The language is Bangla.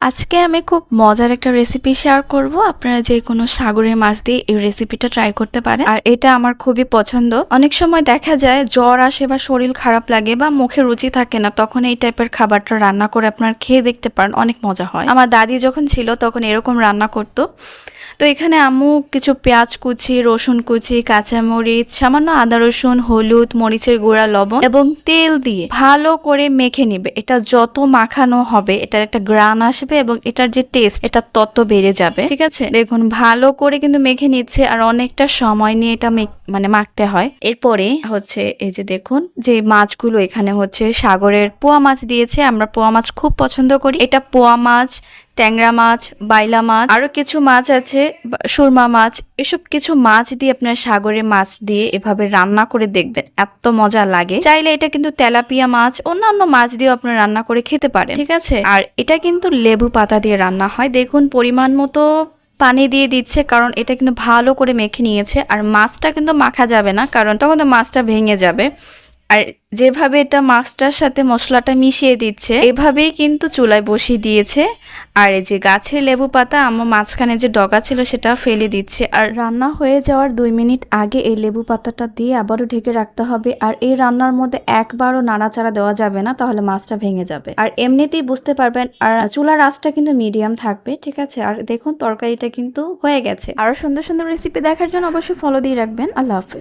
আজকে আমি খুব মজার একটা রেসিপি শেয়ার করব। আপনারা যে কোনো সাগরের মাছ দিয়ে এই রেসিপিটা ট্রাই করতে পারেন। আর এটা আমার খুবই পছন্দ। অনেক সময় দেখা যায় জ্বর আসে বা শরীর খারাপ লাগে বা মুখে রুচি থাকে না, তখন এই টাইপের খাবারটা রান্না করে আপনারা খেয়ে দেখতে পারেন, অনেক মজা হয়। আমার দাদি যখন ছিল তখন এরকম রান্না করতো। তো এখানে আম্মু কিছু পেঁয়াজ কুচি, রসুন কুচি, কাঁচামরিচ, সামান্য আদা রসুন, হলুদ, মরিচের গুঁড়া, লবণ এবং তেল দিয়ে ভালো করে মেখে নিবে। এটা যত মাখানো হবে এটার একটা গ্রান আসবে এবং এটার যে টেস্ট এটা তত বেড়ে যাবে। ঠিক আছে, দেখুন ভালো করে কিন্তু মেখে নিচ্ছে আর অনেকটা সময় নিয়ে এটা মাখতে হয়। এরপরে হচ্ছে এই যে দেখুন যে মাছগুলো এখানে হচ্ছে সাগরের পোয়া মাছ দিয়েছে। আমরা পোয়া মাছ খুব পছন্দ করি। এটা পোয়া মাছ, ট্যাংরা মাছ, বাইলা মাছ, আরো কিছু মাছ আছে, সুরমা মাছ। এসব কিছু মাছ দিয়ে আপনার সাগরের মাছ দিয়ে এভাবে রান্না করে দেখবেন, এত মজা লাগে। চাইলে এটা কিন্তু তেলাপিয়া মাছ, অন্যান্য মাছ দিয়েও আপনার রান্না করে খেতে পারেন। ঠিক আছে, আর এটা কিন্তু লেবু পাতা দিয়ে রান্না হয়। দেখুন পরিমাণ মতো পানি দিয়ে দিচ্ছে, কারণ এটা কিন্তু ভালো করে মেখে নিয়েছে। আর মাছটা কিন্তু মাখা যাবে না, কারণ তখন তো মাছটা ভেঙে যাবে। আর যেভাবে এটা মাছটার সাথে মশলাটা মিশিয়ে দিচ্ছে, এভাবেই কিন্তু চুলায় বসিয়ে দিয়েছে। আর এই যে গাছের লেবু পাতা আম্মু মাঝখানে যে ডগা ছিল সেটা ফেলে দিচ্ছে। আর রান্না হয়ে যাওয়ার 2 মিনিট আগে এই লেবু পাতাটা দিয়ে আবারও ঢেকে রাখতে হবে। আর এই রান্নার মধ্যে একবারও নাড়াচাড়া দেওয়া যাবে না, তাহলে মাছটা ভেঙে যাবে। আর এমনিতেই বুঝতে পারবেন। আর চুলার আঁচটা কিন্তু মিডিয়াম থাকবে। ঠিক আছে, আর দেখুন তরকারিটা কিন্তু হয়ে গেছে। আরো সুন্দর সুন্দর রেসিপি দেখার জন্য অবশ্যই ফলো দিয়ে রাখবেন। আল্লাহ হাফেজ।